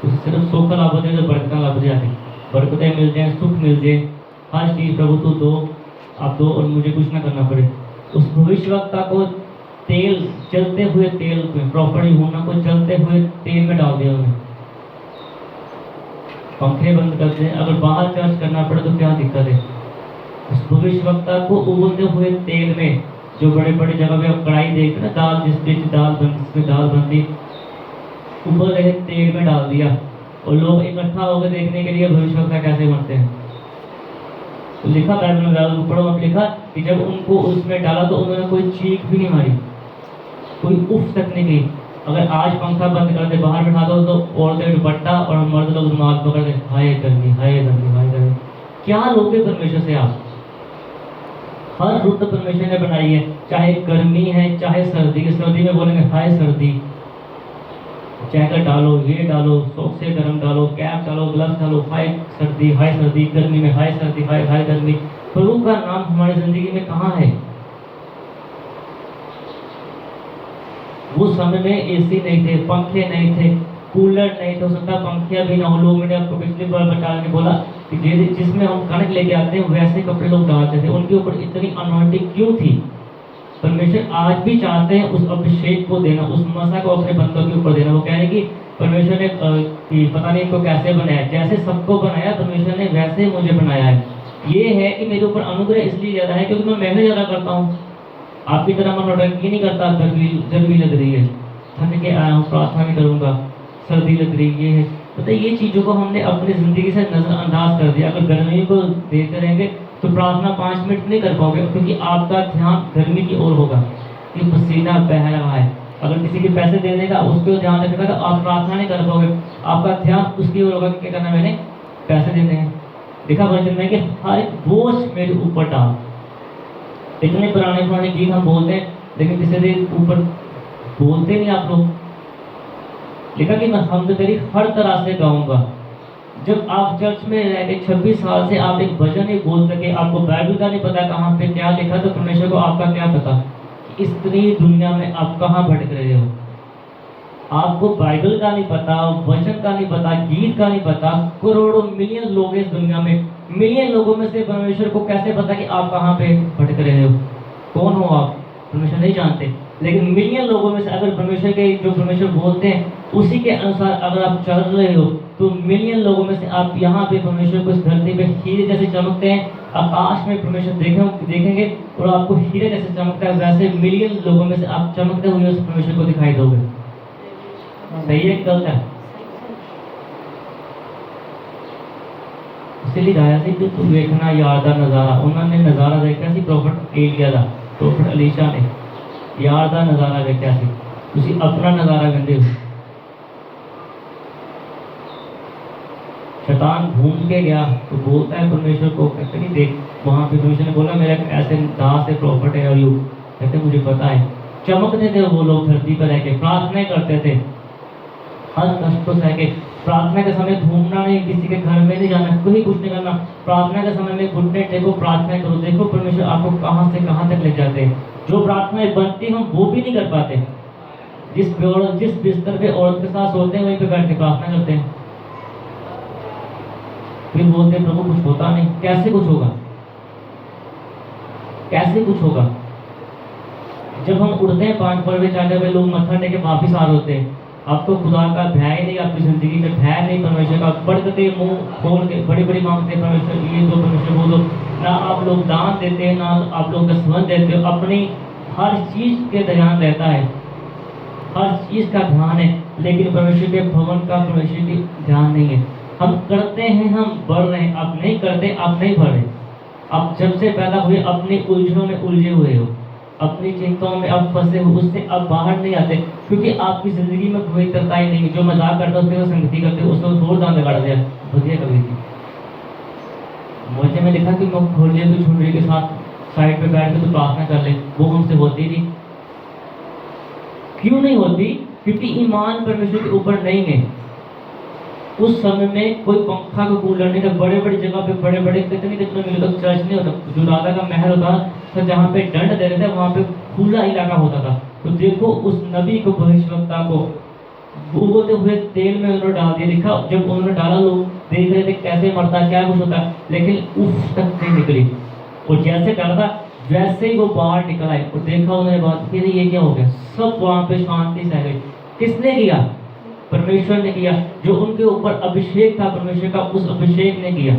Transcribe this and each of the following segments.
उसे सिर्फ सुख लाभ दे तो बरकत लाभ जाए, बरकतें मिल जाए, सुख मिल जाए, हर चीज प्रभु तू दो, आप दो और मुझे कुछ ना करना पड़े। उस भविष्यवक्ता को तेल, जलते हुए तेल में, प्रॉपर्टी होना को जलते हुए तेल में डाल दिया उन्हें। पंखे बंद कर दें, अगर बाहर चर्च करना पड़े तो क्या दिक्कत है। उस भविष्यवक्ता को उबलते हुए तेल में, जो बड़े बड़े जगह पे आप कढ़ाई देखते ना, दाल जिसमें दाल बनती, उबल रहे तेल में डाल दिया और लोग इकट्ठा होकर देखने के लिए भविष्यवक्ता कैसे मरते हैं। तो लिखा बाइबल में, पढ़ो मत, लिखा कि जब उनको उसमें डाला तो उन्होंने कोई चीख भी नहीं मारी, कोई उफ तक नहीं की। अगर आज पंखा बंद कर दे, बाहर बैठा दो तो औरतें दुपट्टा और मर्द लोग रुमाल पकड़ के हाय गर्मी, हाय गर्मी, हाय गर्मी। क्या लोगे परमेश्वर से आप? हर रुत परमेश्वर ने बनाई है, चाहे गर्मी है चाहे सर्दी। सर्दी में बोलेंगे हाय सर्दी, जैकेट डालो, ये डालो, सॉक्स से गर्म डालो, कैप डालो, ग्लव्स डालो, हाय सर्दी, हाय सर्दी। गर्मी में हाय सर्दी, हाय हाय गर्मी। प्रभु का नाम हमारी जिंदगी में कहाँ है? वो समय में एसी नहीं थे, पंखे नहीं थे, कूलर नहीं थे, हो सकता पंखिया भी ना हो। लोग, मैंने आपको पिछली बार बता के बोला कि जिसमें हम कणक लेके आते हैं वैसे कपड़े लोग डालते थे। उनके ऊपर इतनी अनॉइंटिंग क्यों थी? परमेश्वर आज भी चाहते हैं उस अभिषेक को देना, उस मसा को अपने बंदों के ऊपर देना। वो कह रहे हैं कि परमेश्वर ने कि पता नहीं इनको कैसे बनाया, जैसे सबको बनाया परमेश्वर ने वैसे मुझे बनाया है। ये है कि मेरे ऊपर अनुग्रह इसलिए ज्यादा है क्योंकि मैं मेहनत ज्यादा करता हूँ। आपकी तरह मैं नौटंकी नहीं करता। गर्मी लग रही है, थक के आया हूँ, प्रार्थना नहीं करूंगा, सर्दी लग रही है, ये है। पता ये चीजों को हमने अपनी जिंदगी से नजरअंदाज कर दिया। अगर गर्मी को देखते रहेंगे तो प्रार्थना 5 मिनट नहीं कर पाओगे, क्योंकि आपका ध्यान गर्मी की ओर होगा कि पसीना बह रहा है। अगर किसी के पैसे देने का उसको ध्यान रखेगा तो आप प्रार्थना नहीं कर पाओगे, आपका ध्यान उसकी ओर होगा कि क्या करना, मैंने पैसे देने हैं। देखा वचन में कि हर बोझ मेरे ऊपर डाल। इतने पुराने पुराने गीत हम बोलते हैं लेकिन किसी के ऊपर बोलते नहीं आप लोग। लिखा कि मैं हमद तेरी हर तरह से गाऊंगा। जब आप चर्च में रह के 26 साल से आप एक भजन नहीं बोल सके, आपको बाइबल का नहीं पता कहाँ पे क्या लिखा, तो परमेश्वर को आपका क्या पता कि इतनी दुनिया में आप कहाँ भटक रहे हो। आपको बाइबल का नहीं पता, वचन का नहीं पता, गीत का नहीं पता। करोड़ों मिलियन लोग इस दुनिया में, मिलियन लोगों में से परमेश्वर को कैसे पता कि आप कहाँ पे भटक रहे हो? कौन हो आप? परमेश्वर नहीं जानते। लेकिन मिलियन लोगों में से अगर परमेश्वर के जो परमेश्वर बोलते हैं उसी के अनुसार अगर आप चल रहे हो तो मिलियन लोगों में से आप यहाँ पे परमेश्वर को इस धरती पे हीरे जैसे चमकते हैं। आकाश में परमेश्वर देखेंगे और आपको हीरे जैसे चमकता है, वैसे मिलियन लोगों में से आप चमकते हुए उस परमेश्वर को दिखाई दोगे। सही है कि गलत है? इसलिए गाया सी तू देखना यार दा नजारा। उन्होंने नजारा देखा सी प्रॉफिट एलिया दा, प्रॉफिट अलीशा ने यार दा नजारा देखा सी। तुसी अपना नजारा कहते हो। शैतान घूम के गया तो बोलता है परमेश्वर को, कहते नहीं देख वहां पे परमेश्वर ने बोला मेरा ऐसे दास है प्रॉफिट है, और यू कहते मुझे पता है। चमकते थे वो लोग धरती पर रह के, प्रार्थना करते थे हर कष्ट को सह के। प्रार्थना के समय घूमना नहीं, किसी के घर में नहीं जाना, कोई कुछ नहीं करना। प्रार्थना के समय में घुटने टेको, प्रार्थना करो। देखो परमेश्वर आपको कहां से कहां तक ले जाते हैं। जो प्रार्थनाएं बनती हम वो भी नहीं कर पाते। जिस बिस्तर पे औरत के साथ सोते हैं वहीं पे बैठ के प्रार्थना करते हैं, फिर बोलते हैं प्रभु कुछ होता नहीं। कैसे कुछ होगा? कैसे कुछ होगा? जब हम उठते हैं 5 बजे 4 बजे लोग मत्था टेके वापिस आ रहे होते हैं। आपको खुदा का भय नहीं, आपकी जिंदगी में भय नहीं परमेश्वर का। बड़कते मुंह खोल के बड़ी बड़ी मांगते हैं परमेश्वर ये दो, परमेश्वर वो दो। ना आप लोग दान देते हैं, ना आप लोग दसवन देते हो। अपनी हर चीज के ध्यान रहता है, हर चीज का ध्यान है, लेकिन परमेश्वर के भवन का परमेश्वर की ध्यान नहीं है। हम करते हैं, हम बढ़ रहे हैं, आप नहीं करते, आप नहीं बढ़ रहे। आप जब से पैदा हुए अपनी उलझनों में उलझे हुए हो, अपनी चिंताओं में अब फंसे हो, उससे अब बाहर नहीं आते, क्योंकि आपकी जिंदगी में पवित्रता ही नहीं। जो मजाक करता है उसके साथ संगति करते हो, उसको जोर दान लगा दिया बढ़िया कभी थी। मुझे में लिखा कि मैं खोलिए तो छुंडरी के साथ साइड पे बैठ के तो प्रार्थना कर ले, वो हमसे होती नहीं। क्यों नहीं होती? क्योंकि ईमान परमेश्वर के ऊपर नहीं है। उस समय में कोई पंखा का कूलर नहीं था। बड़े बड़ी जगह पे बड़े बड़े कितने मिले तक चर्च नहीं होता। जो राजा का महल होता था, जहाँ पे दंड दे रहे थे वहाँ पे खुला इलाका होता था। तो देखो उस नबी को, भविष्यवक्ता को उबलते हुए तेल में उन्होंने डाल दिया। देखा जब उन्होंने डाला, लोग देख रहे थे कैसे मरता, क्या कुछ होता, लेकिन उफ तक नहीं निकली। और जैसे डाला था वैसे ही वो बाहर निकल आए और देखा उन्होंने बात की, ये क्या हो गया। सब वहां पे शांति से रहे। किसने किया? परमेश्वर ने किया। जो उनके ऊपर अभिषेक था परमेश्वर का, उस अभिषेक ने किया।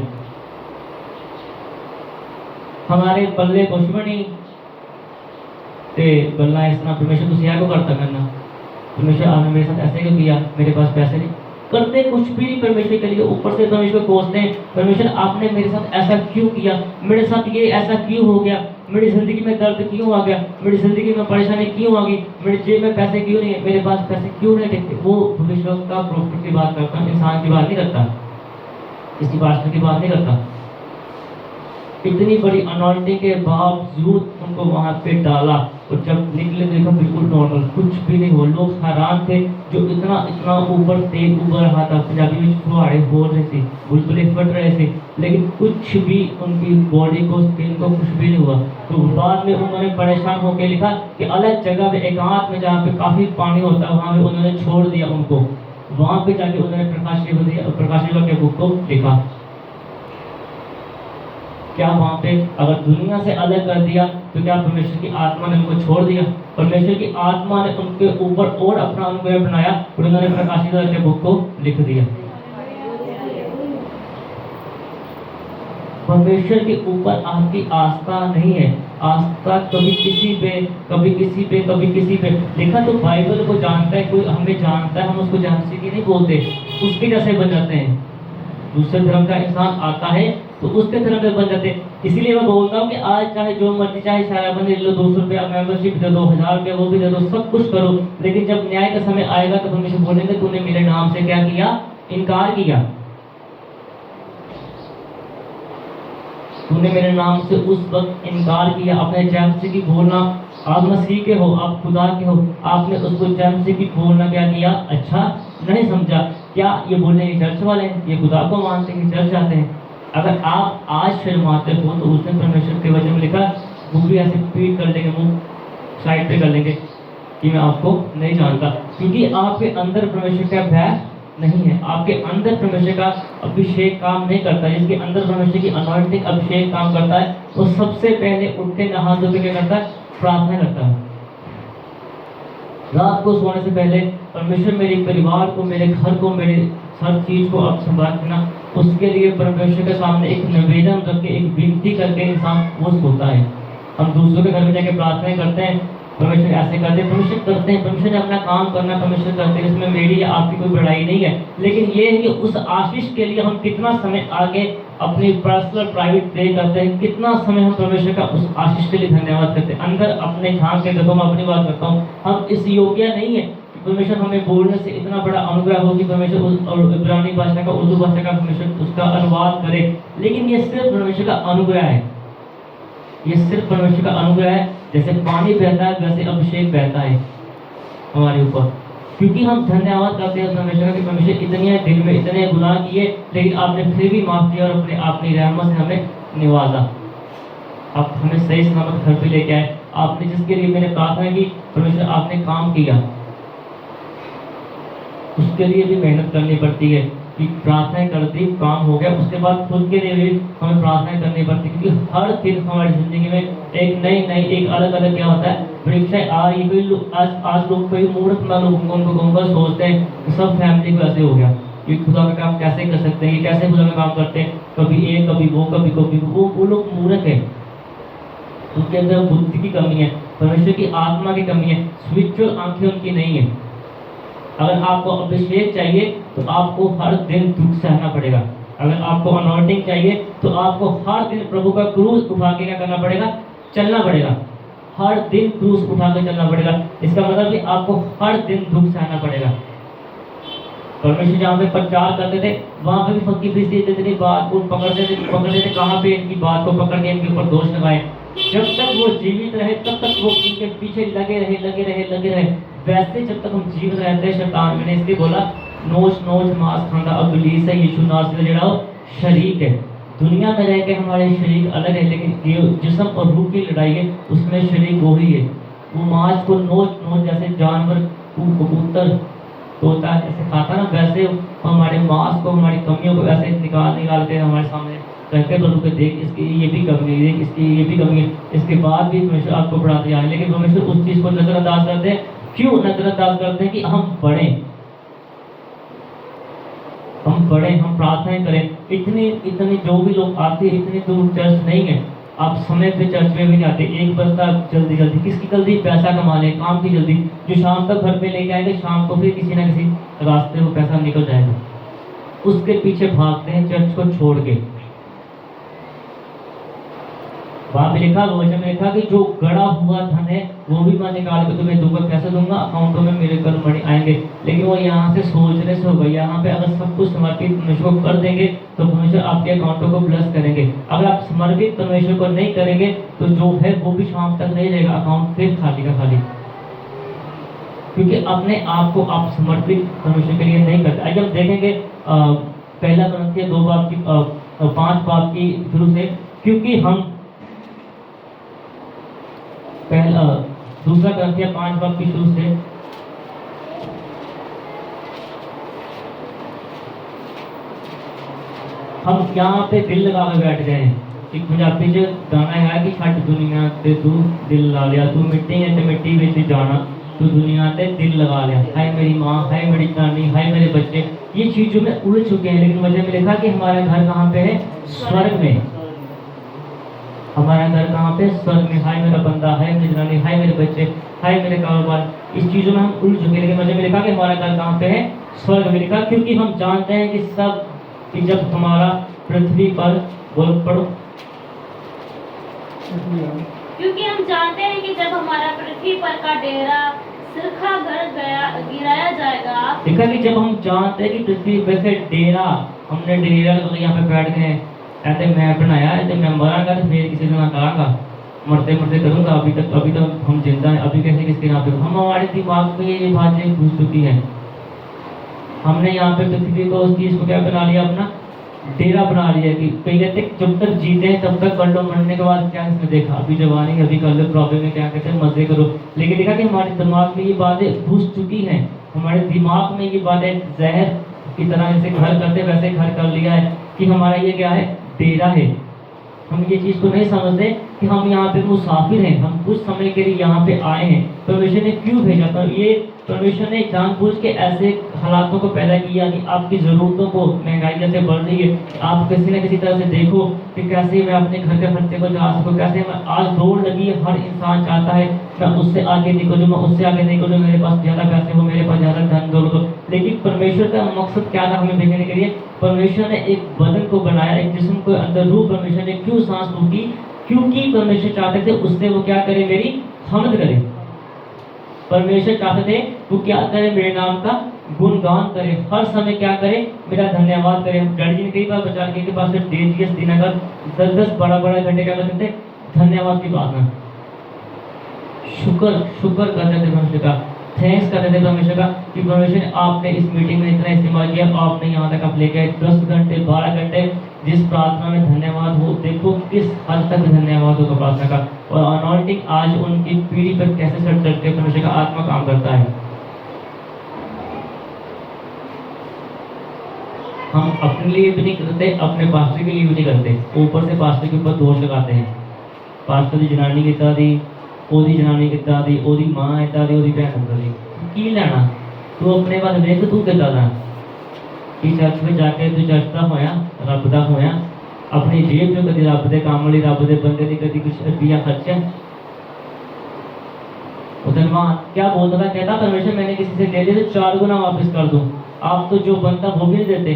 हमारे बल्ले कुछ भी नहीं ते बल्ला इसना परमेश्वर तुझे को करता करना। परमेश्वर आपने मेरे साथ ऐसे क्यों किया, मेरे पास पैसे नहीं, करते कुछ भी नहीं परमेश्वर के लिए। ऊपर से परमेश्वर कोसते हैं, परमेश्वर आपने मेरे साथ ऐसा क्यों किया, मेरे साथ ये ऐसा क्यों हो गया, मेरी जिंदगी में दर्द क्यों आ गया, मेरी जिंदगी में परेशानी क्यों आ गई, मेरे जेब में पैसे क्यों नहीं है, मेरे पास पैसे क्यों नहीं टिकते। वो परमेश्वर का प्रॉफिट की बात करता, इंसान की बात नहीं करता, किसी पास्टर की बात नहीं करता। इतनी बड़ी अनॉइंटिंग के बावजूद उनको वहां पे डाला और जब निकले देखा बिल्कुल नॉर्मल, कुछ भी नहीं हो। लोग हैरान थे, जो इतना इतना ऊपर तेल उबर रहा था, पंजाबी में फुहारे हो रहे थे, बुलबुले फट रहे थे, लेकिन कुछ भी उनकी बॉडी को, स्किन को कुछ भी नहीं हुआ। तो बाद में उन्होंने परेशान होकर लिखा कि अलग जगह में एकांत में जहाँ पे काफी पानी होता है वहां पे उन्होंने छोड़ दिया उनको। वहां पे जाके उन्होंने प्रकाश के बुक को लिखा। क्या वहां पे अगर दुनिया से अलग कर दिया तो क्या परमेश्वर की आत्मा ने उनको छोड़ दिया? परमेश्वर की आत्मा ने उनके ऊपर और अपना अनुग्रह बनाया और उन्होंने प्रकाशित के बुक को लिख दिया। परमेश्वर के ऊपर आपकी आस्था नहीं है, आस्था कभी किसी पे, कभी किसी पे, कभी किसी पे। लिखा तो बाइबल को जानता है, कोई हमें जानता है, हम उसको जानते की नहीं बोलते, उसके जैसे बन जाते हैं। दूसरे धर्म का इंसान आता है तो उसके धर्म में बन जाते हैं। इसीलिए मैं बोलता हूँ कि आज चाहे जो मर्जी, चाहे सारा बंदे लो, 200 रुपया मेंबरशिप दे दो, 1000 रुपया वो भी दे दो, सब कुछ करो, लेकिन जब न्याय का समय आएगा तो हमेशा बोलेंगे तूने मेरे नाम से क्या किया, इनकार किया। तूने मेरे नाम से उस वक्त इनकार किया। अपने जैमसी की बोलना, आप मसीह के हो, आप खुदा के हो, आपने उसको जैमसी की बोलना क्या किया, अच्छा नहीं समझा। क्या ये बोलने के चर्च वाले हैं, ये खुदा को मानते हैं, चर्च जाते हैं। अगर आप आज शर्माते हो तो उस दिन परमेश्वर के वचन में लिखा, वो भी ऐसे पीट कर लेंगे, मुंह साइड पे कर लेंगे कि मैं आपको नहीं जानता, क्योंकि आपके अंदर परमेश्वर का भय नहीं है, आपके अंदर परमेश्वर का अभिषेक काम नहीं करता। जिसके अंदर परमेश्वर की अनॉइंटिंग अभिषेक काम करता है, वो सबसे पहले उठ के नहा धो के क्या करता है, प्रार्थना करता है। रात को सोने से पहले परमेश्वर मेरे परिवार को, मेरे घर को, मेरे हर चीज को अब संभालना, उसके लिए परमेश्वर के सामने एक निवेदन रख के, एक विनती करके इंसान वो सोता है। हम दूसरों के घर में जाके प्रार्थना करते हैं, परमेश्वर ऐसे करते हैं, परमेश्वर करते हैं, परमेश्वर ने अपना काम करना, परमेश्वर करते हैं, इसमें मेरी या आपकी कोई बड़ाई नहीं है। लेकिन ये है कि उस आशीष के लिए हम कितना समय आगे अपनी पर्सनल प्राइवेट प्रे करते हैं, कितना समय हम परमेश्वर का उस आशीष के लिए धन्यवाद करते हैं। अंदर अपने झांक के देखो, मैं अपनी बात करता हूँ, हम इस योग्य नहीं है कि परमेश्वर हमें बोलने से इतना बड़ा अनुग्रह हो कि परमेश्वर उस इब्रानी भाषा का, उर्दू भाषा का परमेश्वर उसका अनुवाद करे। लेकिन ये सिर्फ परमेश्वर का अनुग्रह है, ये सिर्फ परमेश्वर का अनुग्रह है। जैसे पानी बहता है वैसे अभिषेक बहता है हमारे ऊपर, क्योंकि हम धन्यवाद करते हैं परमेश्वर का कि परमेश्वर इतने दिल में इतने गुनाह किए, लेकिन आपने फिर भी माफ किया और अपनी रहमत से हमें निवाजा। आप हमें सही सलामत घर पे लेके आए। आपने जिसके लिए मैंने प्रार्थना की, परमेश्वर आपने काम किया, उसके लिए भी मेहनत करनी पड़ती है कि प्रार्थना करती, काम हो गया, उसके बाद खुद के लिए भी हमें प्रार्थना करनी पड़ती है, क्योंकि हर दिन हमारी जिंदगी में एक नई एक अलग अलग क्या होता है, परीक्षाएं आ रही है। आज लोग कोई मूर्ख ना लोगों सोचते हैं कि सब फैमिली को ऐसे हो गया कि खुदा का काम कैसे कर सकते हैं, कैसे खुदा का काम करते हैं, कभी एक कभी वो, कभी वो लोग मूर्ख है, उनके अंदर बुद्धि की कमी है, परमेश्वर की आत्मा की कमी है, स्पिरिचुअल आंखें उनकी नहीं है। अगर आपको अभिषेक चाहिए तो आपको हर दिन दुख सहना पड़ेगा। अगर आपको अनॉइंटिंग चाहिए तो आपको हर दिन प्रभु का क्रूस उठा के क्या करना पड़ेगा, चलना पड़ेगा। हर दिन क्रूस उठा के चलना पड़ेगा। इसका मतलब कि आपको हर दिन दुख सहना पड़ेगा। परमेश्वर जहाँ पे प्रचार करते थे वहां पे भी फकी फीस इतनी बात को पकड़ते थे, कहाँ पे इनकी बात को पकड़ के इनके ऊपर दोष लगाए। जब तक वो जीवित रहे तब तक वो इनके पीछे लगे रहे। वैसे जब तक हम जीवित रहते हैं, शैतान मैंने इसलिए बोला नोच मांस खाना अबलीस है, यीशु नासरी जड़ा शरीक है। दुनिया में रह के हमारे शरीक अलग है, लेकिन जिस्म और रूह की लड़ाई है उसमें शरीक वही है। वो मांस को नोच जैसे जानवर, कबूतर तोता जैसे खाता ना, वैसे हमारे मांस को, हमारी कमियों को वैसे निकाल निकाल के हमारे सामने कहते हैं प्रभु को, देख इसकी ये भी कमी है, देख इसकी ये भी कमी है, इसके बाद भी परमेश्वर आपको बढ़ाते जाए। लेकिन परमेश्वर उस चीज़ को नजरअंदाज करते हैं। क्यों नजरअंदाज करते हैं? कि हम बढ़ें, हम बढ़े, हम प्रार्थनाएं करें। इतनी इतनी जो भी लोग आते हैं, इतनी दूर चर्च नहीं है, आप समय पे चर्च में भी नहीं आते। एक बजता जल्दी जल्दी, किसकी जल्दी? पैसा कमाने, काम की जल्दी। जो शाम तक घर पे लेके आएंगे, शाम को फिर किसी ना किसी रास्ते में पैसा निकल जाएगा, उसके पीछे भागते हैं चर्च को छोड़ के। वहां पे लिखा, वचन में लिखा कि जो गड़ा हुआ धन है वो भी मैं निकाल के तुम्हें दूंगा। कैसे दूंगा? अकाउंटों में मेरे कर मणि आएंगे। लेकिन वो यहाँ से सोचने से होगा। यहाँ पे अगर सब कुछ समर्पित परमेश्वर को कर देंगे तो परमेश्वर आपके अकाउंटों को ब्लेस करेंगे। अगर आप समर्पित परमेश्वर को नहीं करेंगे तो जो है वो भी शाम तक नहीं रहेगा, अकाउंट फिर खाली का खाली। क्योंकि अपने आप को आप समर्पित परमेश्वर के लिए नहीं करते। आइए हम देखेंगे पहला कुरिन्थियों 2 बाब की 5 बाब की शुरू से। क्योंकि हम पहला दूसरा कुरिन्थियों 5 बाब की शुरू से हम यहाँ पे दिल लगा के बैठ गए हैं। एक पंजाबी च गाना है कि छट दुनिया ते तू दिल ला लिया, तू मिट्टी है ते मिट्टी में जाना, तू दुनिया ते दिल लगा लिया। हाय मेरी माँ, हाय मेरी नानी, हाय मेरे बच्चे, ये चीजों में उलझ चुके हैं। लेकिन वजह में लिखा कि हमारा घर कहाँ पे है? स्वर्ग में। हमारा घर कहाँ पे? स्वर्ग में। हाय मेरा बंदा, हाय मेरी नानी, हाय मेरे बच्चे, हाय मेरे कारोबार, इस चीजों में हम उलझ चुके हैं। लेकिन वजह में लिखा कि हमारा घर कहाँ पे है? स्वर्ग में। लिखा क्योंकि हम जानते हैं कि सब कि जब हमारा पृथ्वी पर, बोल पढ़ो, क्योंकि हम जानते हैं कि जब हमारा पृथ्वी पर का डेरा सिरखा गिराया जाएगा। देखा कि जब हम जानते हैं कि पृथ्वी पर से डेरा, हमने डेरा तो यहाँ पे बैठ गए, ऐसे मैं बनाया है, मैं मरांगा तो फिर किसी दिन करांगा, मरते मरते करूंगा। अभी तक हम जिंदा हैं, अभी कैसे किसके नाम पे? हम, हमारे दिमाग में ये बातें घुस चुकी है। हमने यहाँ पे पृथ्वी को, उस चीज को क्या बना लिया? अपना डेरा बना लिया। कि कई कहते जब तक जीते हैं तब तक कर लो, मरने के बाद क्या इसमें देखा, अभी जवानी अभी कर लो, प्रॉब्लम में क्या कहते हैं मजे करो। लेकिन देखा कि हमारे दिमाग में ये बातें घुस चुकी हैं। हमारे दिमाग में ये बातें जहर की तरह जैसे घर करते वैसे घर कर लिया है कि हमारा ये क्या है? डेरा है। हम ये चीज को नहीं समझते कि हम यहाँ पे मुसाफिर हैं, हम कुछ समय के लिए यहाँ पे आए हैं। परमेश्वर ने क्यों भेजा? पर ये परमेश्वर ने जानबूझ के ऐसे हालातों को पैदा किया कि आपकी ज़रूरतों को, महंगाई जैसे बढ़ रही है, आप किसी न किसी तरह से देखो कि कैसे मैं अपने घर के खर्चे को जा सकूँ, कैसे मैं, आज दौड़ लगी है, हर इंसान चाहता है मैं उससे आगे निकलूँ, मैं उससे आगे निकलूँ, मेरे पास ज़्यादा पैसे हो, मेरे पास ज़्यादा धन दौलत हो। लेकिन परमेश्वर का मकसद क्या था हमें भेजने के लिए? परमेश्वर ने एक बदन को बनाया, एक जिस्म को अंदर रूह परमेश्वर ने क्यों सांस फूकी? क्योंकि परमेश्वर चाहते थे उससे वो क्या करे? मेरी हमद करे। परमेश्वर चाहते थे वो क्या करे? मेरे नाम का गुणगान करे, हर समय क्या करे? मेरा धन्यवाद करे। डैडी जी ने कई बार बचा के पास डेजियस दिनकर 10-10 बड़ा घंटे क्या करते थे? धन्यवाद की प्रार्थना, शुक्र करते थे परमेश्वर का, थैंक्स करते थे परमेश्वर का कि परमेश्वर आपने इस मीटिंग में इतना इस्तेमाल किया, आपने यहाँ तक आप लेके आए 10 घंटे 12 घंटे। जिस प्रार्थना में धन्यवाद हो, देखो किस हद तक धन्यवाद होगा प्रार्थना का। और अनॉइंटिंग आज उनकी पीढ़ी पर कैसे सर चढ़ते परमेश्वर का आत्मा काम करता है। हम अपने लिए भी नहीं करते, अपने पास्टर के लिए भी नहीं करते, ऊपर से पास्टर के ऊपर दोष लगाते हैं। पास्टर की जनानी कितना दी, ओदी जनानी कितना दी, ओदी माँ इतना दी, ओदी भैन कितना दी, की लेना? तू अपने बारे देख, तू कितना था कि चर्च में जाके तू चर्च का होया, रब का होया, अपनी जेब जो कभी रब के काम वाली, रब के बंदे की कभी कुछ रुपया खर्चा। धनवान क्या बोलता था? कहता परमेश्वर मैंने किसी से ले लिया तो 4 गुना वापस कर दूं। आप तो जो बनता वो भी नहीं देते।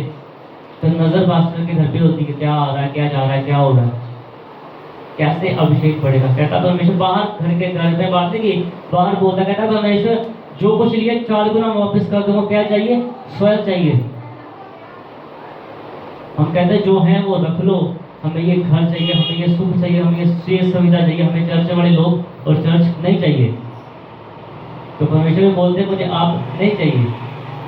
तो नजर पास्टर के घर पे होती है, क्या आ रहा है, क्या जा रहा है, क्या हो रहा है, कैसे अभिषेक पड़ेगा। कहता परमेश्वर बाहर घर के घर में बात नहीं की, बाहर बोलता, कहता परमेश्वर जो कुछ लिया 4 गुना वापस कर दूंगा। क्या चाहिए? स्वर्ग चाहिए। हम कहते हैं जो है वो रख लो, हमें ये घर चाहिए, हमें ये सुख चाहिए, हमें ये सुविधा चाहिए, हमें चर्च वाले लोग और चर्च नहीं चाहिए। तो परमेश्वर बोलते मुझे आप नहीं चाहिए।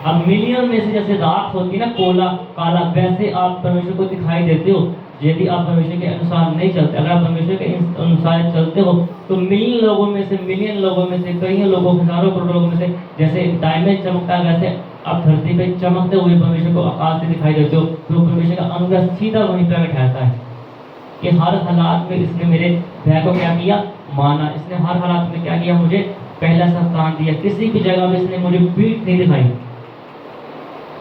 अब मिलियन में से जैसे राख होती है ना, कोला काला, वैसे आप परमेश्वर को दिखाई देते हो यदि आप परमेश्वर के अनुसार नहीं चलते। अगर आप परमेश्वर के अनुसार चलते हो तो मिलियन लोगों में से, कई लोगों, हजारों करोड़ लोगों में से जैसे डायमंड चमकता है वैसे आप धरती पे चमकते हुए परमेश्वर को आकाश से दिखाई देते हो, तो परमेश्वर का अनुग्रह सीधा वहीं पर ठहरता है कि हर हालात में इसने मेरे भय को क्या किया, माना। इसने हर हालात में क्या किया, मुझे पहला सा स्थान दिया। किसी भी जगह में इसने मुझे पीठ नहीं दिखाई,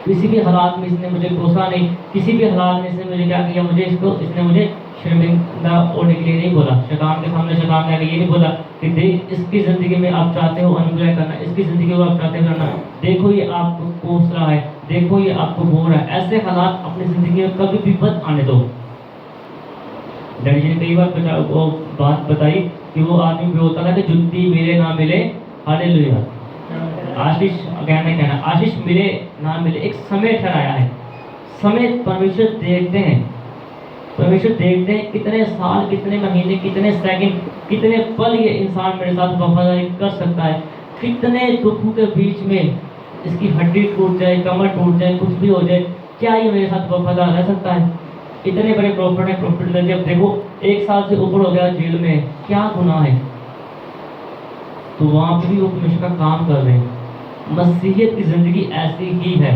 किसी भी हालात में इसने मुझे कोसा नहीं, किसी भी हालात में इसने मुझे क्या किया, इसने मुझे शर्मिंदा होने के लिए नहीं बोला। शैतान के सामने शैतान ने आके ये नहीं बोला कि देख इसकी जिंदगी में आप चाहते हो अनुग्रह करना, इसकी जिंदगी में आप चाहते हो करना, देखो ये आपको कोस रहा है, देखो ये आपको बोल रहा है। ऐसे हालात अपनी जिंदगी में कभी भी मत आने दो। डैडी जी ने कई बार वो बात बताई कि वो आदमी बोलता था कि जुत्ती मिले ना मिले, हालेलुया, आशीष कहना आशीष मिले ना मिले, एक समय ठहराया है। समय परमेश्वर देखते हैं, परमेश्वर देखते हैं कितने साल, कितने महीने, कितने सेकंड, कितने पल ये इंसान मेरे साथ वफादारी कर सकता है। कितने दुखों के बीच में इसकी हड्डी टूट जाए, कमर टूट जाए, कुछ भी हो जाए, क्या ये मेरे साथ वफादार रह सकता है? इतने बड़े प्रॉफिट है, प्रॉफिट लगे, अब देखो 1 साल से ऊपर हो गया जेल में, क्या गुनाह है? तो वहां पे भी वो परमेश्वर का काम कर रहे हैं। मसीहियत की जिंदगी ऐसी ही है,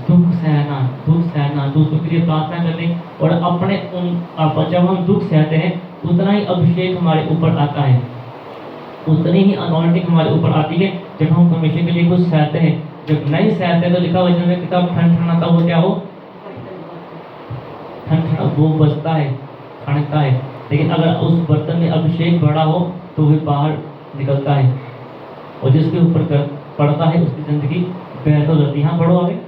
दुख सहना, दूसरों के लिए प्रार्थना करनी, और अपने जब हम दुख सहते हैं उतना ही अभिषेक हमारे ऊपर आता है, उतनी ही अनॉइंटिंग हमारे ऊपर आती है जब हम परमेश्वर के लिए कुछ सहते हैं। जब नहीं सहते तो लिखा वचन में किताब ठंडा वो क्या हो, ठंडा वो बचता है, ठंडता है। लेकिन अगर उस बर्तन में अभिषेक बड़ा हो तो वह बाहर निकलता है, और जिसके ऊपर पड़ता है उसकी जिंदगी बेहतर हो जाती है। हाँ, पढ़ो आगे।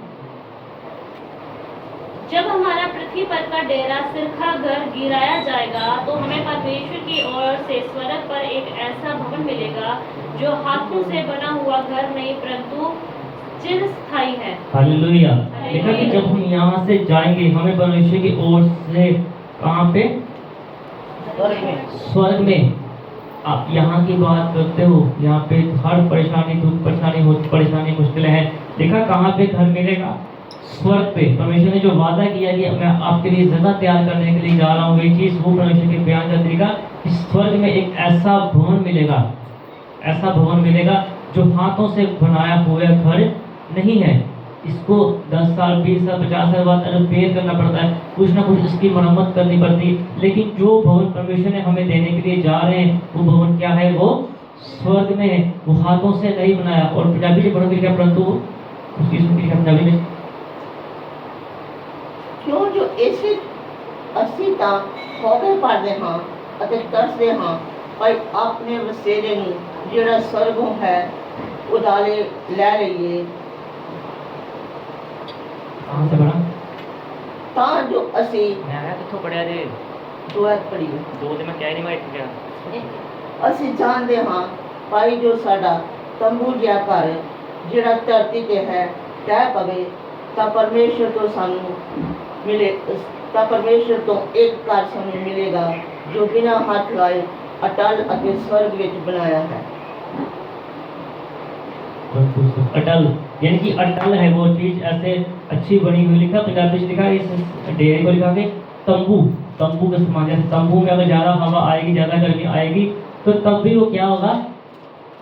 जब हमारा पृथ्वी पर का डेरा सिरखा घर गिराया जाएगा तो हमें परमेश्वर की ओर से स्वर्ग पर एक ऐसा भवन मिलेगा जो हाथों से बना हुआ घर नहीं परंतु चिरस्थायी है। हालेलुया। लिखा कि जब हम यहाँ से जाएंगे हमें परमेश्वर की ओर से कहाँ पे, स्वर्ग में। आप यहाँ की बात करते हो, यहाँ पे हर परेशानी, दुख परेशानी मुश्किलें हैं, लिखा कहाँ पे घर मिलेगा, स्वर्ग पे। परमेश्वर ने जो वादा किया कि मैं आपके लिए जगह तैयार करने के लिए जा रहा हूँ, ये चीज वो परमेश्वर के बयान का तरीका कि स्वर्ग में एक ऐसा भवन मिलेगा, ऐसा भवन मिलेगा जो हाथों से बनाया हुआ घर नहीं है। इसको 10 साल, 20 साल, 50 साल बाद रिपेयर करना पड़ता है, कुछ ना कुछ इसकी मरम्मत करनी पड़ती है। लेकिन जो भवन परमेश्वर ने हमें देने के लिए जा रहे हैं वो भवन क्या है, वो स्वर्ग में है, वो हाथों से नहीं बनाया। और पंजाबी से पढ़ोगे क्या, परंतु उसकी पंजाबी में क्यों जो ऐसे ਅਸੀਂ ਤਾਂ ਖੋਗੇ ਪੜਦੇ ਹਾਂ ਅਤੇ ਤਰਸਦੇ ਹਾਂ ਭਾਈ ਆਪਣੇ ਵਸੇਰੇ ਨੂੰ ਜਿਹੜਾ ਸਰਗੋਂ ਹੈ ਉਡਾਲੇ ਲੈ ਲਈਏ। कहाँ से पढ़ा? ਤਾਂ ਜੋ ਅਸੀਂ मैं किथों पढ़िया जी, ਦੁਆ ਪੜੀਏ। दो दिन में क्या नहीं मैं गया। ਅਸੀਂ ਜਾਣਦੇ ਹਾਂ ਭਾਈ ਜੋ ਸਾਡਾ ਤੰਬੂ ਜਿਹਾ ਘਰ ਜਿਹੜਾ ਧਰਤੀ ਤੇ ਹੈ ਟਹਿ ਪਵੇ ਤਾਂ ਪਰਮੇਸ਼ਰ ਤੋਂ ਸਾਨੂੰ ਮਿਲੇ, ਤਾਂ ਪਰਮੇਸ਼ਰ ਤੋਂ ਇੱਕ ਘਰ ਸਾਨੂੰ ਮਿਲੇਗਾ ਜੋ ਬਿਨਾਂ ਹੱਥ ਲਾਏ ਅਟਲ ਅਤੇ ਸਵਰਗ ਵਿੱਚ ਬਣਾਇਆ ਹੈ। अटल यानी कि अटल है वो चीज, ऐसे अच्छी बनी हुई। लिखा पंजाबी से लिखा, इस डेरे को लिखा के तंबू, तंबू के समान। जैसे तंबू में अगर ज्यादा हवा आएगी, ज्यादा गर्मी आएगी तो तब भी वो क्या होगा,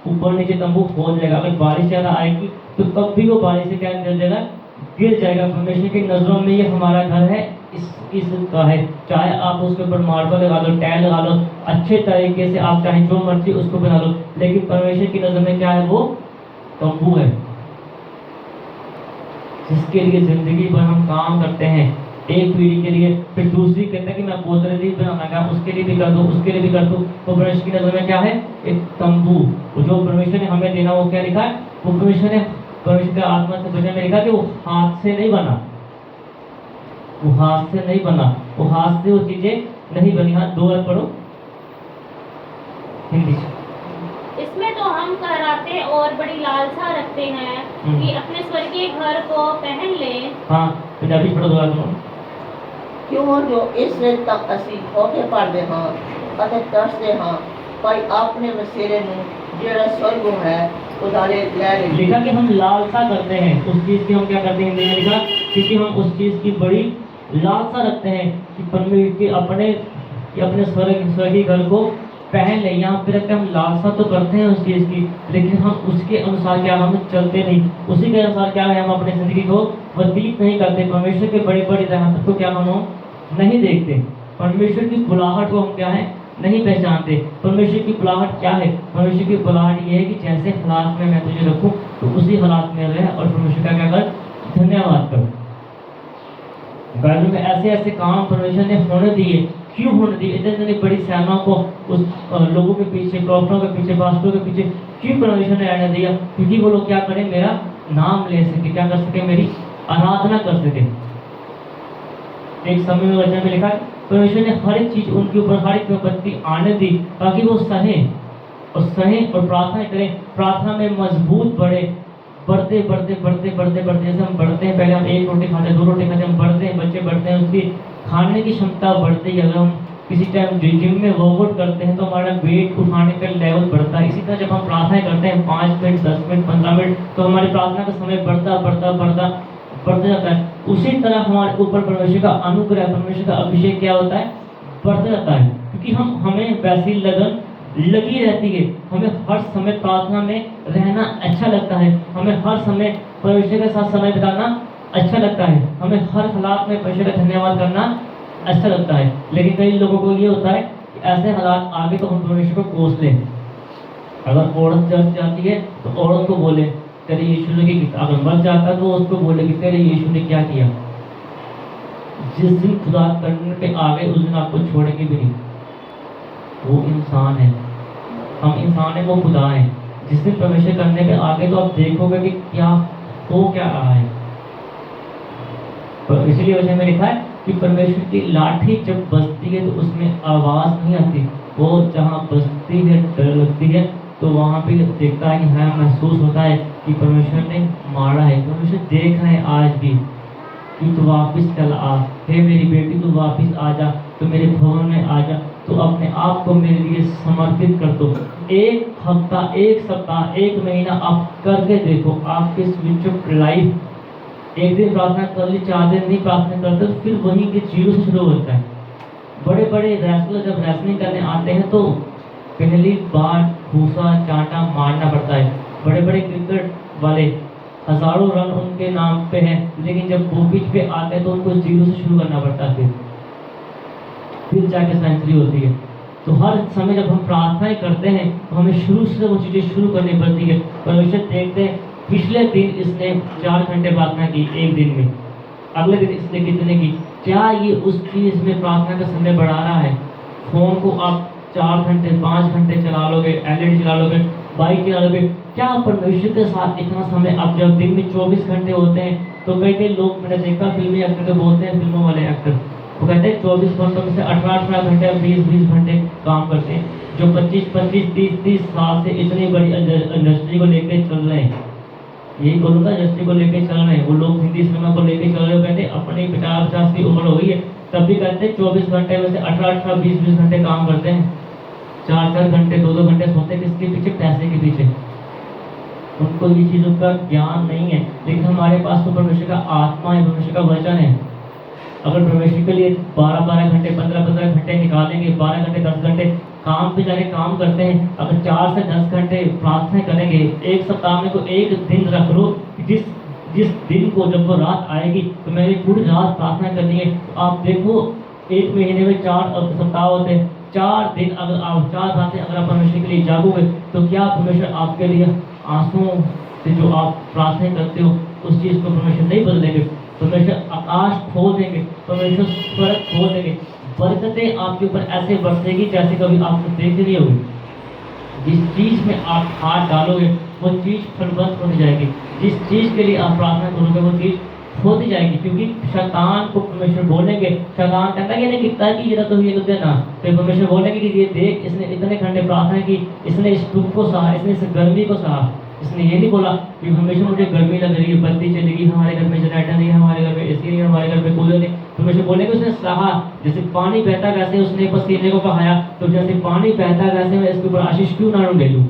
ऊपर नीचे तंबू हो जाएगा। अगर बारिश ज्यादा आएगी तो तब भी वो बारिश से क्या कर जाएगा, गिर जाएगा। परमेश्वर की नजरों में ये हमारा घर है, इसका है। चाहे आप उसके ऊपर मार्बल लगा लो, टाइल लगा लो, अच्छे तरीके से आप चाहे जो मर्जी उसको बना लो, लेकिन परमेश्वर की नजर में क्या है, वो तंबू है जिसके लिए जिंदगी भर हम काम करते हैं। एक पीढ़ी के लिए, फिर दूसरी कहते हैं कि मैं पोतरे भी बनाना क्या, उसके लिए भी कर दूं, उसके लिए भी कर दूं। तो परमेश्वर की नजर में क्या है, एक तंबू। जो परमेश्वर ने हमें देना वो क्या लिखा है, वो परमेश्वर के आत्मा से वचन में लिखा कि वो हाथ से नहीं बना, वो हाथ से नहीं बना, वो हाथ से वो चीजें नहीं बनी। हाथ दो बार पढ़ो हिंदी से। इसमें तो हम कहराते और बड़ी लालसा रखते हैं कि अपने स्वर्गीय घर को पहन लें। हाँ, पंजाबी पढ़ो दो बार। ਕਿਉਂ ਜੋ ਇਸ ਲਈ ਤਾਂ ਅਸੀਂ ਖੋਗੇ ਪੜਦੇ ਹਾਂ ਅਤੇ ਤਰਸਦੇ ਹਾਂ ਭਾਈ ਆਪਣੇ ਵਸੇਰੇ ਨੂੰ ਜਿਹੜਾ ਸਵਰਗੋਂ ਹੈ ਉਡਾਲੇ ਲੈ ਲਈਏ। लिखा कि हम लालसा करते हैं उस चीज की, हम क्या करते हैं, हिंदी में लिखा क्योंकि हम उस चीज की बड़ी लालसा रखते हैं कि परमेश्वर के अपने स्वर्गीय घर को पहन ले, यहाँ पे रखते हम लालसा तो करते हैं उस चीज़ की, लेकिन हम उसके अनुसार क्या हम चलते नहीं, उसी के अनुसार क्या है हम अपनी ज़िंदगी को व्यतीत नहीं करते, परमेश्वर के बड़ी बड़ी रहमत को क्या हम नहीं देखते, परमेश्वर की बुलाहट को हम क्या है नहीं पहचानते। परमेश्वर की बुलाहट क्या है? परमेश्वर की बुलाहट ये है कि जैसे हालात में मैं तुझे रखूँ तो उसी हालात में रहे और परमेश्वर का क्या कर धन्यवाद कर। बाइबल में ऐसे ऐसे काम परमेश्वर ने होने दिए, क्यों होने दिए? इतने इतनी बड़ी सेनाओं को उस लोगों के पीछे, प्रॉफिटों के पीछे, पास्टरों के पीछे क्यों परमेश्वर ने रहने दिया? क्योंकि वो लोग क्या करें, मेरा नाम ले सके, क्या कर सके, मेरी आराधना कर सके। एक समय में वचन में लिखा है परमेश्वर ने हर एक चीज उनके ऊपर, हर एक विपत्ति आने दी ताकि वो सहें और प्रार्थना करें, प्रार्थना में मजबूत बढ़े, बढ़ते बढ़ते बढ़ते बढ़ते बढ़ते जैसे हम बढ़ते हैं, पहले हम एक रोटी खाते हैं, 2 रोटी खाते हैं, हम बढ़ते हैं, बच्चे बढ़ते हैं, उसकी खाने की क्षमता बढ़ती है। अगर हम किसी टाइम जिम में वर्कआउट करते हैं तो हमारा वेट उठाने का लेवल बढ़ता है। इसी तरह जब हम प्रार्थना करते हैं 5 मिनट, 10 मिनट, 15 मिनट, तो हमारी प्रार्थना का समय बढ़ता बढ़ता बढ़ता बढ़ता जाता है। उसी तरह हमारे ऊपर परमेश्वर का अनुग्रह, परमेश्वर का अभिषेक क्या होता है, बढ़ता जाता है, क्योंकि हमें वैसी लगन लगी रहती है, हमें हर समय प्रार्थना में रहना अच्छा लगता है, हमें हर समय परमेश्वर के साथ समय बिताना अच्छा लगता है, हमें हर हालात में परमेश्वर का धन्यवाद करना अच्छा लगता है। लेकिन कई लोगों को ये होता है कि ऐसे हालात आगे तो हम परमेश्वर को कोस लें। अगर औरत चर्च जाती है तो औरत को बोले तेरे यीशु ने क्या, अगर मर जाता तो उसको बोले कि तेरे यीशु ने क्या किया। जिस दिन खुदा करने पे आ गए उस दिन आपको छोड़ेंगे भी नहीं। वो इंसान है, हम इंसान है, वो खुदा है। जिस दिन परमेश्वर करने पे आ गए तो आप देखोगे कि क्या हो क्या रहा है। तो इसलिए वचन में लिखा है कि परमेश्वर की लाठी जब बजती है तो उसमें आवाज नहीं आती, वो जहाँ बजती है, डर लगती है, तो वहाँ पे देखता है कि हाँ, महसूस होता है कि परमेश्वर ने मारा है। परमेश्वर देख रहे हैं आज भी कि तू वापस चल आ, हे मेरी बेटी तू वापस आ जा, तो मेरे भवन में आ जा, तो अपने आप को मेरे लिए समर्पित कर दो। 1 हफ्ता, 1 सप्ताह, 1 महीना आप करके देखो, आपके स्विच ऑफ लाइफ 1 दिन प्रार्थना कर ली, 4 दिन नहीं प्रार्थना करते तो फिर वहीं के जीरो से शुरू होता है। बड़े बड़े रेसलर जब रेसलिंग करने आते हैं तो पहली बार घूसा चांटा मारना पड़ता है। बड़े बड़े क्रिकेट वाले हजारों रन उनके नाम पे हैं, लेकिन जब वो पिच पे आते हैं तो उनको जीरो से शुरू करना पड़ता है, फिर जाके सेंचुरी होती है। तो हर समय जब हम प्रार्थनाएं करते हैं तो हमें शुरू से वो चीज़ें शुरू करनी पड़ती है। परमेश्वर देखते हैं पिछले दिन इसने 4 घंटे प्रार्थना की एक दिन में, अगले दिन इसने कितने की, क्या ये उस चीज़ में प्रार्थना का समय बढ़ा रहा है। फोन को आप 4 घंटे 5 घंटे चला लोगे, एलईडी चला लोगे, बाइक चला लोगे, क्या परमेश्वर के साथ इतना समय? अब जब दिन में 24 घंटे होते हैं तो कई कई लोग, मैंने देखा फिल्मी एक्टर को बोलते हैं, फिल्मों वाले एक्टर, वो कहते हैं 24 घंटों में से 18 घंटे 20 घंटे काम करते हैं। जो 25 30 साल से इतनी बड़ी इंडस्ट्री को लेकर चल रहे हैं, यही बोलूँगा, इंडस्ट्री को लेकर चल रहे हैं, वो लोग हिंदी सिनेमा को लेकर चल रहे हो, कहते हैं अपनी 50 की उम्र हो गई है तब भी कहते हैं 24 घंटे में से 18 20 घंटे काम करते हैं, 4 घंटे 2 घंटे सोते, किसके पीछे? पैसे के पीछे। उनको ये चीज़ों का ज्ञान नहीं है। लेकिन हमारे पास तो परमेश्वर का आत्मा है, परमेश्वर का वचन है। अगर परमेश्वर के लिए 12 घंटे 15 घंटे निकालेंगे, 12 घंटे 10 घंटे काम पे जाके काम करते हैं, अगर 4 से 10 घंटे प्रार्थना करेंगे, एक सप्ताह में को एक दिन रख लो, जिस दिन को जब वो रात आएगी तो मैंने पूरी रात प्रार्थना करनी है। तो आप देखो 1 महीने में 4 सप्ताह होते हैं, 4 दिन अगर आप 4 रातें अगर आप परमेश्वर के लिए जागोगे तो क्या परमेश्वर आपके लिए आंसुओं से जो आप प्रार्थना करते हो उस चीज़ को परमेश्वर नहीं बदलेंगे। परमेश्वर आकाश खोल देंगे, परमेश्वर स्वर्ग खोल देंगे, बरकतें आपके ऊपर ऐसे बरसेगी जैसे कभी आपने देखी नहीं होगी। जिस चीज़ में आप हाथ डालोगे वो चीज़ फलवंत होती जाएगी, जिस चीज़ के लिए आप प्रार्थना करोगे वो चीज़ होती जाएगी। क्योंकि शैतान को परमेश्वर बोलेंगे, शैतान कहता है कि नहीं कितना की जरा तो ये तो देना, तो परमेश्वर बोलेंगे कि ये देख इसने इतने घंटे प्रार्थना की, इसने इस दुख को सहा, इसने इस गर्मी को सहा। इसने ये नहीं बोला कि हमेशा मुझे गर्मी लग रही है, बत्ती चलेगी, हमारे घर में जनरेटर नहीं है, हमारे घर में एसी नहीं है, हमारे घर में कूलर नहीं। परमेश्वर बोलेंगे उसने सहा, जैसे पानी बहता वैसे उसने पसीने को बहाया, तो जैसे पानी बहता वैसे मैं इसके ऊपर आशीष क्यों ना ढूंढे लूँ।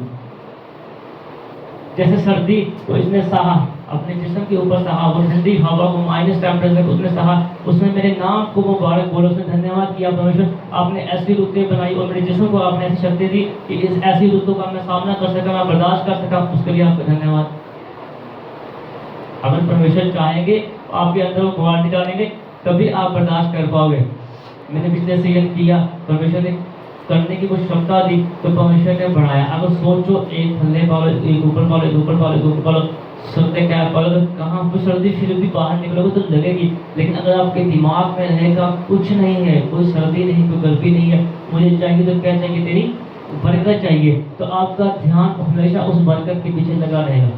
जैसे सर्दी तो इसने सहा, अपने जिस्म के ऊपर सहा, वो ठंडी हवा को माइनस टेम्परेचर उसने सहा, उसने मेरे नाम को मुबारक बोला, उसने धन्यवाद किया परमेश्वर आपने ऐसी रुतें बनाई और मेरे जिस्म को आपने ऐसी शक्ति दी कि इस ऐसी रुतों का मैं सामना कर सका, मैं बर्दाश्त कर सका, उसके लिए आपका धन्यवाद। अगर परमेश्वर चाहेंगे आपके अंदर वो क्वालिटी डालेंगे तभी आप बर्दाश्त कर पाओगे। मैंने पिछले सीजन किया, परमेश्वर ने करने की कुछ क्षमता दी तो परमेश्वर ने बढ़ाया। अगर सोचो एक थल्ले पालो, एक ऊपर पालो, एक ऊपर पालो, एक ऊपर पालो, सर्दी क्या पालो, तो कहाँ पर सर्दी फिर भी बाहर निकलोगे तो लगेगी। लेकिन अगर आपके दिमाग में रहेगा कुछ नहीं है, कोई सर्दी नहीं, कोई गर्मी नहीं है, मुझे चाहिए तो क्या चाहिए, तेरी बरकत चाहिए, तो आपका ध्यान हमेशा उस बरकत के पीछे लगा रहेगा।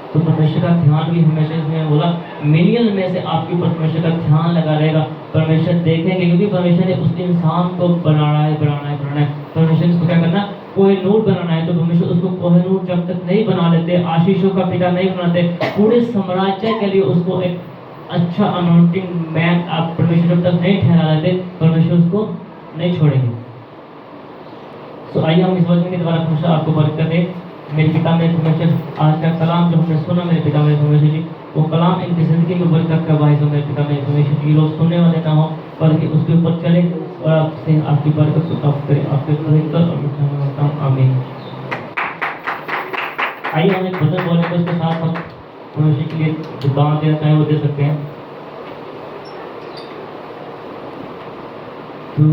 तो परमेश्वर का ध्यान भी हमेशा, इसमें बोला मिलियन में से आपके ऊपर परमेश्वर का ध्यान लगा रहेगा। परमेश्वर देखेंगे क्योंकि परमेश्वर ने उस इंसान को बनाना है। परमेश्वर इसको क्या करना, कोहिनूर बनाना है, तो परमेश्वर उसको कोहिनूर जब तक नहीं बना लेते, आशीषों का पिता नहीं बनाते, पूरे साम्राज्य के लिए उसको एक अच्छा अनॉइंटिंग मैन आप परमेश्वर जब तक नहीं ठहरा लेते, परमेश्वर उसको नहीं छोड़ेंगे। तो आइए हम इस वचन के द्वारा परमेश्वर आपको बरकत दे। मेरे पिता मेरे परमेश्वर, आज का कलाम जो हमने सुना मेरे पिता मेरे परमेश्वर जी, वो कलाम इनकी जिंदगी में बरकत का बायस हो मेरे पिता मेरे परमेश्वर जी। लोग सुनने वाले ना हो बल्कि उसके ऊपर चले और आपसे आपकी बरकत को प्राप्त करें, आपके पवित्र और मीठा नाम मांगता हूं, आमीन। आइए हम एक भजन बोलेंगे, उसके साथ हम परमेश्वर के लिए जो दान देना चाहे वो दे सकते हैं। तू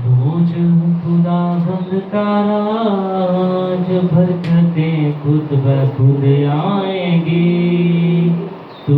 खोज खुदावंद का राज, बरकतें खुद ब खुद आएंगी। तू